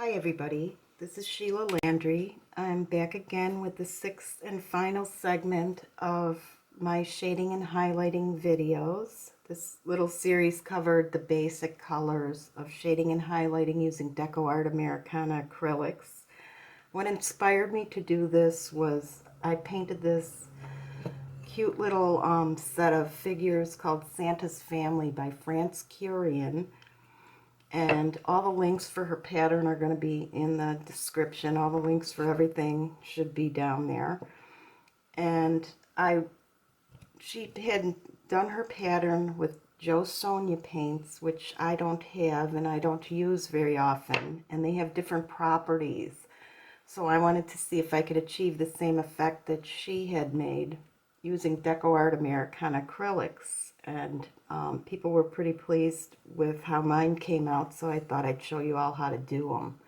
Hi everybody, this is Sheila Landry. I'm back again with the sixth and final segment of my shading and highlighting videos. This little series covered the basic colors of shading and highlighting using DecoArt Americana Acrylics. What inspired me to do this was I painted this cute little set of figures called Santa's Family by France Quirion. And all the links for her pattern are going to be in the description. All the links for everything should be down there. And she had done her pattern with Jo Sonja paints, which I don't have and I don't use very often. And they have different properties. So I wanted to see if I could achieve the same effect that she had made using DecoArt Americana Acrylics. And people were pretty pleased with how mine came out, so I thought I'd show you all how to do them.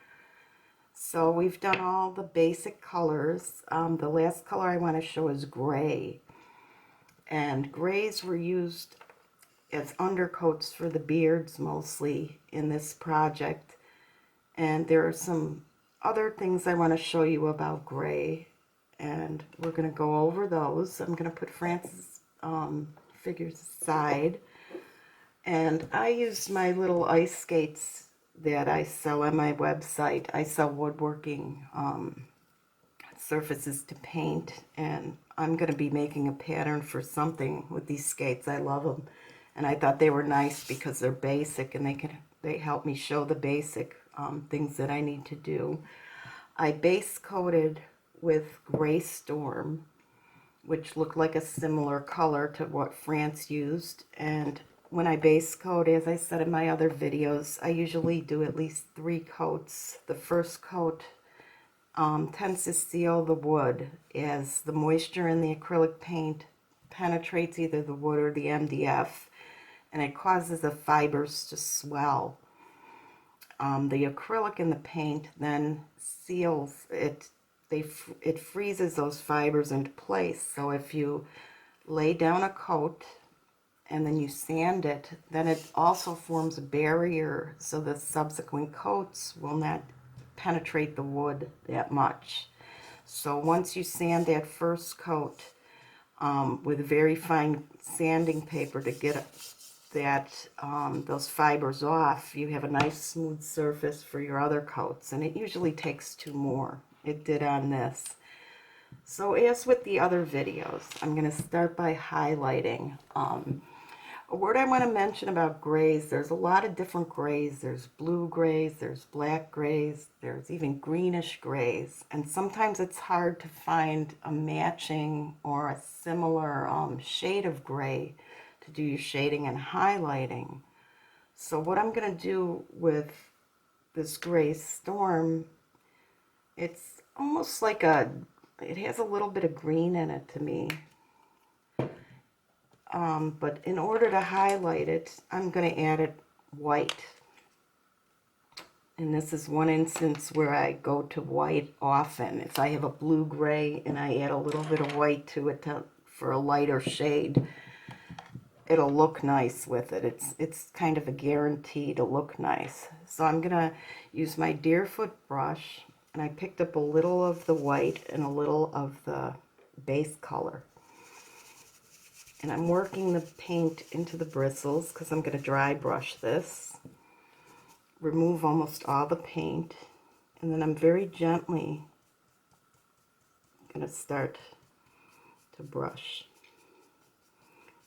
So we've done all the basic colors. The last color I want to show is gray. And grays were used as undercoats for the beards mostly in this project. And there are some other things I want to show you about gray. And we're going to go over those. I'm going to put France's figures aside, and I used my little ice skates that I sell on my website. I sell woodworking surfaces to paint, and I'm going to be making a pattern for something with these skates. I love them, and I thought they were nice because they're basic and they help me show the basic things that I need to do. I base coated with Gray Storm, which looked like a similar color to what France used. And when I base coat, as I said in my other videos, I usually do at least 3 coats. The first coat tends to seal the wood as the moisture in the acrylic paint penetrates either the wood or the MDF, and it causes the fibers to swell. The acrylic in the paint then seals it. It freezes those fibers into place. So if you lay down a coat and then you sand it, then it also forms a barrier so the subsequent coats will not penetrate the wood that much. So once you sand that first coat with very fine sanding paper to get those fibers off, you have a nice smooth surface for your other coats, and it usually takes 2 more. It did on this. So as with the other videos, I'm going to start by highlighting. A word I want to mention about grays, there's a lot of different grays. There's blue grays, there's black grays, there's even greenish grays. And sometimes it's hard to find a matching or a similar shade of gray to do your shading and highlighting. So what I'm going to do with this Gray Storm, it's almost like it has a little bit of green in it to me. But in order to highlight it, I'm going to add it white. And this is one instance where I go to white often. If I have a blue-gray and I add a little bit of white to it for a lighter shade, it'll look nice with it. It's kind of a guarantee to look nice. So I'm going to use my Deerfoot brush, and I picked up a little of the white and a little of the base color. And I'm working the paint into the bristles because I'm going to dry brush this. Remove almost all the paint, and then I'm very gently going to start to brush.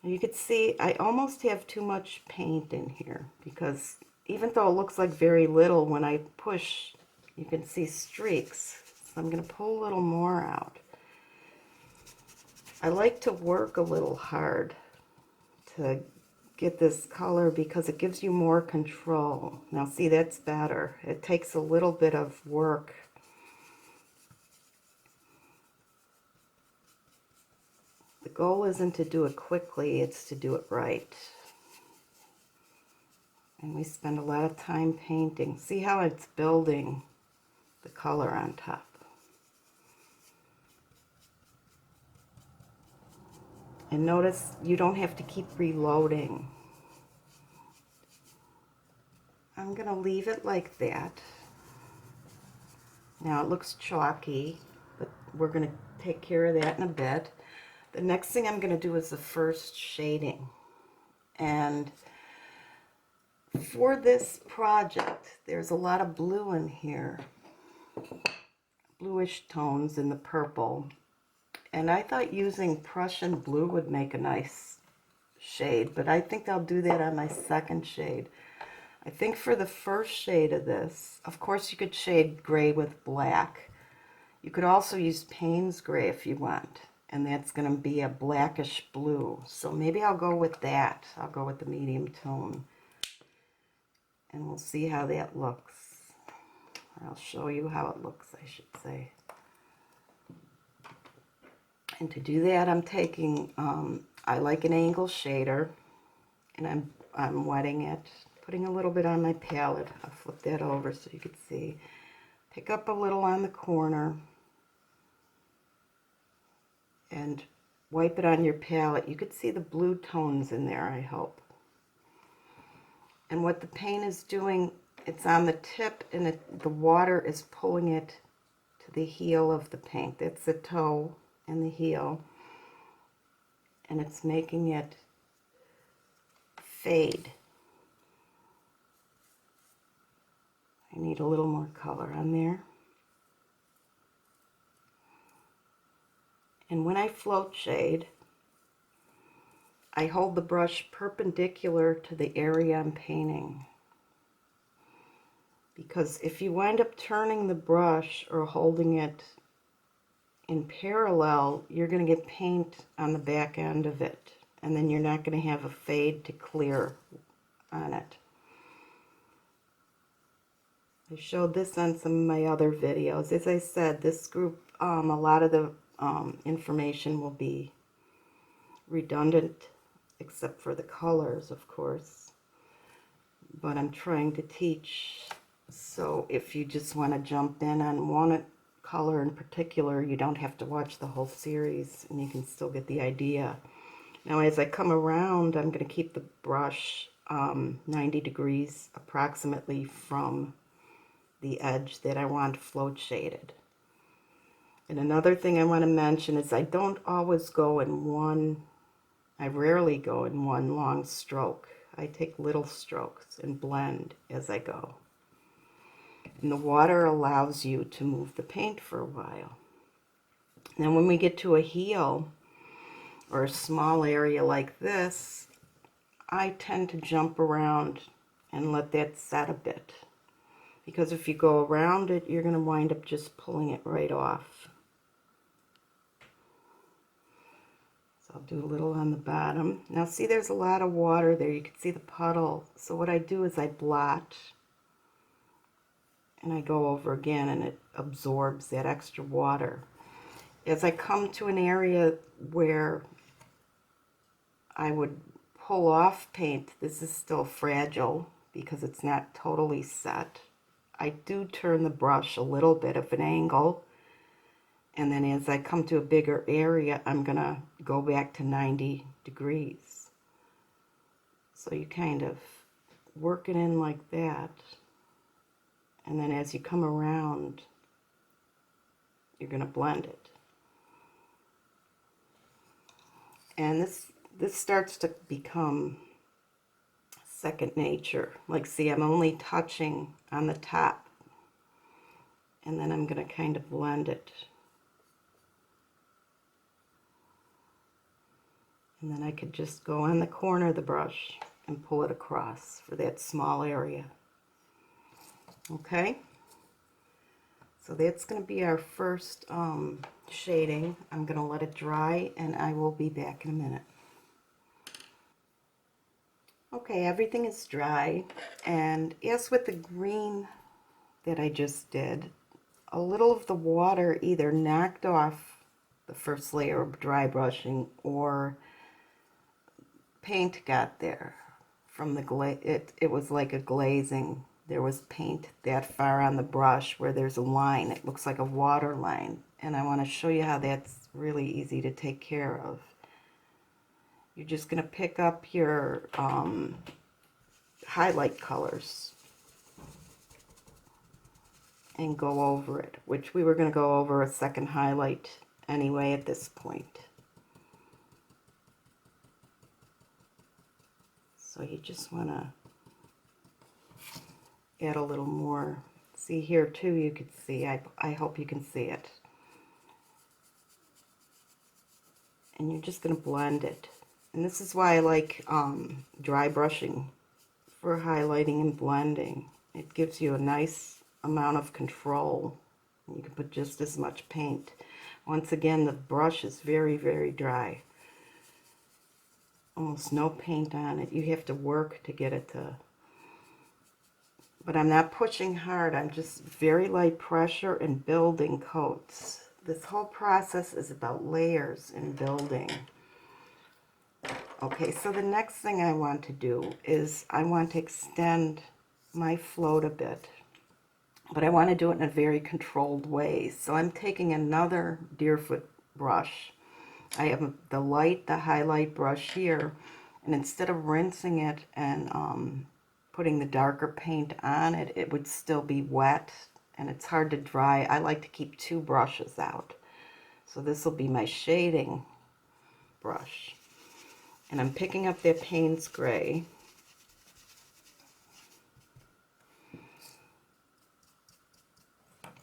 And you can see I almost have too much paint in here because even though it looks like very little, when I push, you can see streaks. So I'm going to pull a little more out. I like to work a little hard to get this color because it gives you more control. Now see, that's better. It takes a little bit of work. The goal isn't to do it quickly, it's to do it right. And we spend a lot of time painting. See how it's building the color on top. And notice you don't have to keep reloading. I'm going to leave it like that. Now it looks chalky, but we're going to take care of that in a bit. The next thing I'm going to do is the first shading. And for this project, there's a lot of blue in here. Bluish tones in the purple. And I thought using Prussian blue would make a nice shade, but I think I'll do that on my second shade. I think for the first shade of this, of course you could shade gray with black. You could also use Payne's gray if you want, and that's going to be a blackish blue. So maybe I'll go with that. I'll go with the medium tone, and we'll see how that looks. I'll show you how it looks, I should say. And to do that, I'm taking, I like an angle shader, and I'm wetting it, putting a little bit on my palette. I'll flip that over so you can see. Pick up a little on the corner and wipe it on your palette. You could see the blue tones in there, I hope. And what the paint is doing, it's on the tip, and the water is pulling it to the heel of the paint. That's the toe and the heel, and it's making it fade. I need a little more color on there. And when I float shade, I hold the brush perpendicular to the area I'm painting. Because if you wind up turning the brush or holding it in parallel, you're going to get paint on the back end of it, and then you're not going to have a fade to clear on it. I showed this on some of my other videos. As I said, this group, a lot of the information will be redundant, except for the colors, of course. But I'm trying to teach, so if you just want to jump in on one color in particular, you don't have to watch the whole series, and you can still get the idea. Now as I come around, I'm going to keep the brush 90 degrees approximately from the edge that I want float shaded. And another thing I want to mention is I don't always go in one, I rarely go in one long stroke. I take little strokes and blend as I go. And the water allows you to move the paint for a while. Now when we get to a heel or a small area like this, I tend to jump around and let that set a bit. Because if you go around it, you're going to wind up just pulling it right off. So I'll do a little on the bottom. Now see, there's a lot of water there. You can see the puddle. So what I do is I blot, and I go over again, and it absorbs that extra water. As I come to an area where I would pull off paint, this is still fragile because it's not totally set. I do turn the brush a little bit of an angle, and then as I come to a bigger area, I'm going to go back to 90 degrees. So you kind of work it in like that. And then as you come around, you're going to blend it. And this starts to become second nature. Like, see, I'm only touching on the top, and then I'm going to kind of blend it. And then I could just go on the corner of the brush and pull it across for that small area. Okay, so that's going to be our first shading. I'm going to let it dry, and I will be back in a minute. Okay, everything is dry, and as with the green that I just did, a little of the water either knocked off the first layer of dry brushing, or paint got there from the glaze. It was like a glazing. There was paint that far on the brush where there's a line. It looks like a water line. And I want to show you how that's really easy to take care of. You're just going to pick up your highlight colors. and go over it, which we were going to go over a second highlight anyway at this point. So you just want to add a little more. See here too, you could see, I hope you can see it. And you're just going to blend it. And this is why I like dry brushing for highlighting and blending. It gives you a nice amount of control. You can put just as much paint. Once again, the brush is very, very dry. Almost no paint on it. You have to work to get it to... But I'm not pushing hard. I'm just very light pressure and building coats. This whole process is about layers and building. Okay, so the next thing I want to do is I want to extend my float a bit. But I want to do it in a very controlled way. So I'm taking another Deerfoot brush. I have the highlight brush here. And instead of rinsing it and putting the darker paint on it, it would still be wet. And it's hard to dry. I like to keep two brushes out. So this will be my shading brush. And I'm picking up that Payne's Gray.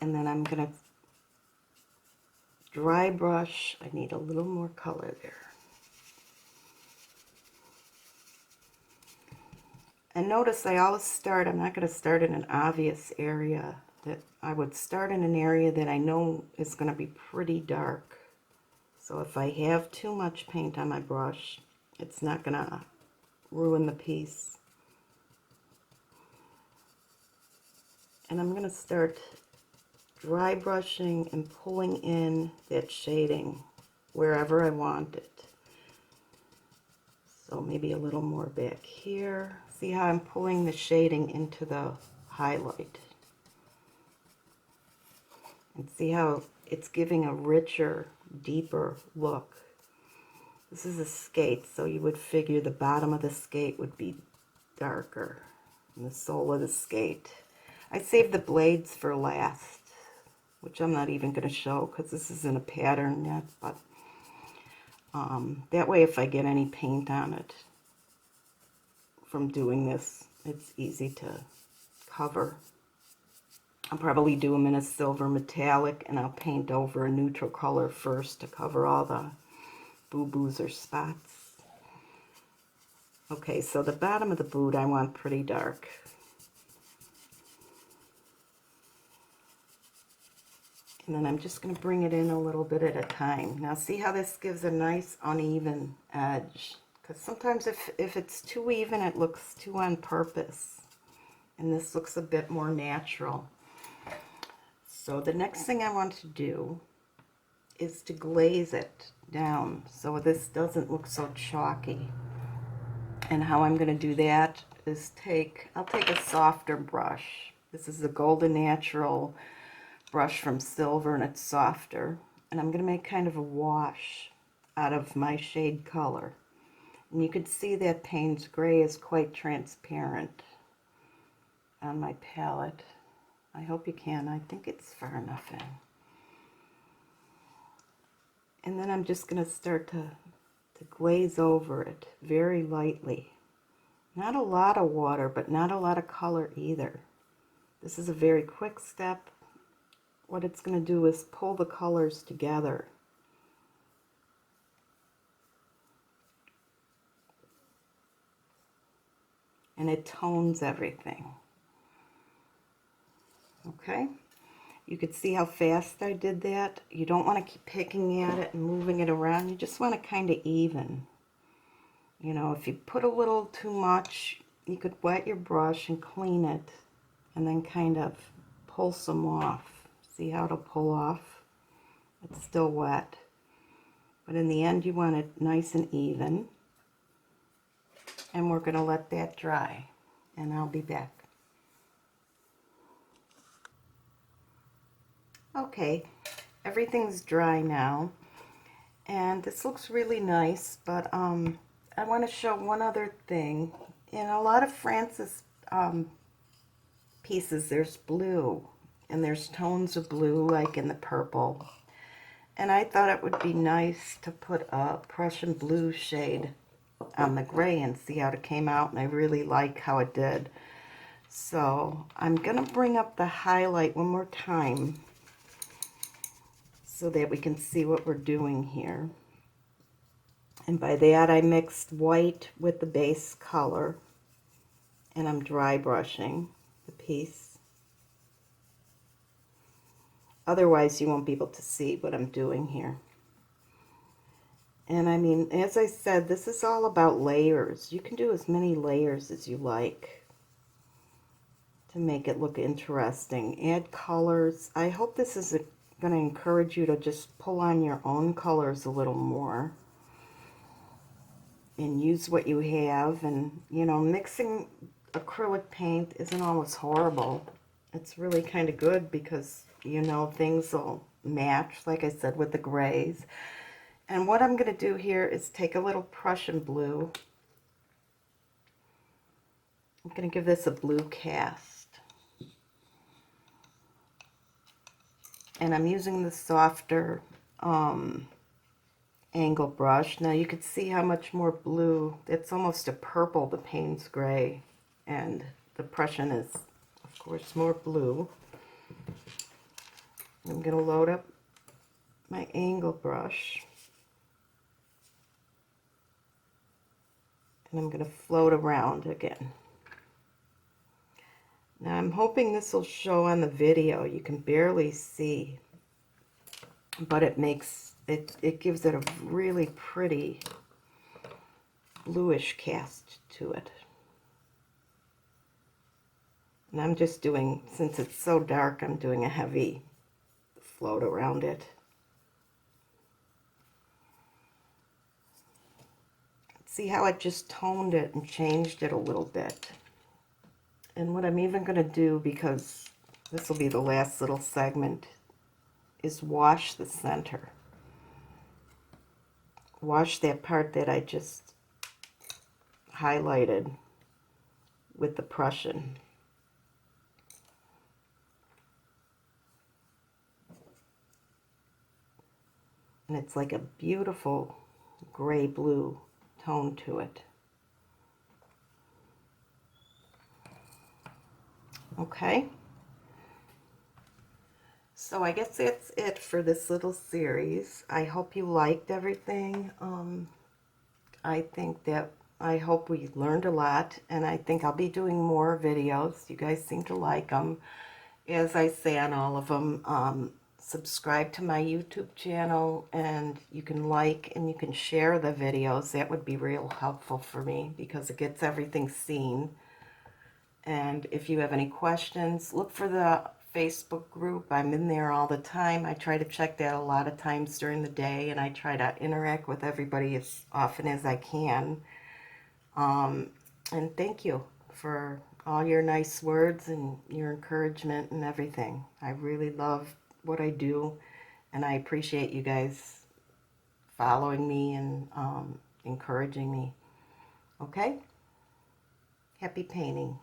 And then I'm going to dry brush. I need a little more color there. And notice I always start, I'm not going to start in an obvious area. That I would start in an area that I know is going to be pretty dark. So if I have too much paint on my brush, it's not going to ruin the piece. And I'm going to start dry brushing and pulling in that shading wherever I want it. So maybe a little more back here. See how I'm pulling the shading into the highlight? And see how it's giving a richer, deeper look. This is a skate, so you would figure the bottom of the skate would be darker, and the sole of the skate. I saved the blades for last, which I'm not even going to show because this isn't a pattern yet, but that way if I get any paint on it from doing this, it's easy to cover. I'll probably do them in a silver metallic, and I'll paint over a neutral color first to cover all the boo-boos or spots. Okay, so the bottom of the boot I want pretty dark. And then I'm just going to bring it in a little bit at a time. Now see how this gives a nice uneven edge? Because sometimes if it's too even, it looks too on purpose. And this looks a bit more natural. So the next thing I want to do is to glaze it down so this doesn't look so chalky. And how I'm going to do that is I'll take a softer brush. This is the Golden Natural brush from Silver, and it's softer. And I'm going to make kind of a wash out of my shade color. And you can see that Payne's Gray is quite transparent on my palette. I hope you can. I think it's far enough in. And then I'm just going to start to glaze over it very lightly. Not a lot of water, but not a lot of color either. This is a very quick step. What it's going to do is pull the colors together. And it tones everything. Okay? You could see how fast I did that. You don't want to keep picking at it and moving it around. You just want to kind of even. You know, if you put a little too much, you could wet your brush and clean it and then kind of pull some off. See how it'll pull off? It's still wet. But in the end, you want it nice and even. And we're going to let that dry. And I'll be back. Okay, everything's dry now, and this looks really nice, but I want to show one other thing. In a lot of France's pieces, there's blue, and there's tones of blue like in the purple. And I thought it would be nice to put a Prussian blue shade on the gray and see how it came out, and I really like how it did. So I'm going to bring up the highlight one more time so that we can see what we're doing here. And by that I mixed white with the base color, and I'm dry brushing the piece. Otherwise you won't be able to see what I'm doing here. And I mean, as I said, this is all about layers. You can do as many layers as you like to make it look interesting. Add colors. I hope this is going to encourage you to just pull on your own colors a little more and use what you have. And, you know, mixing acrylic paint isn't always horrible. It's really kind of good because, you know, things will match, like I said, with the grays. And what I'm going to do here is take a little Prussian blue. I'm going to give this a blue cast. And I'm using the softer angle brush. Now you can see how much more blue. It's almost a purple, the Payne's gray. And the Prussian is, of course, more blue. I'm going to load up my angle brush. And I'm going to float around again. Now I'm hoping this will show on the video. You can barely see, but it makes it gives it a really pretty bluish cast to it. And I'm just doing, since it's so dark, I'm doing a heavy float around it. See how I just toned it and changed it a little bit. And what I'm even going to do, because this will be the last little segment, is wash the center. Wash that part that I just highlighted with the Prussian. And it's like a beautiful gray-blue tone to it. Okay. So I guess that's it for this little series. I hope you liked everything. I hope we learned a lot, and I think I'll be doing more videos. You guys seem to like them. As I say on all of them, subscribe to my YouTube channel, and you can like and you can share the videos. That would be real helpful for me because it gets everything seen. And if you have any questions, look for the Facebook group. I'm in there all the time. I try to check that a lot of times during the day, and I try to interact with everybody as often as I can. And thank you for all your nice words and your encouragement and everything. I really love what I do, and I appreciate you guys following me and encouraging me. Okay? Happy painting.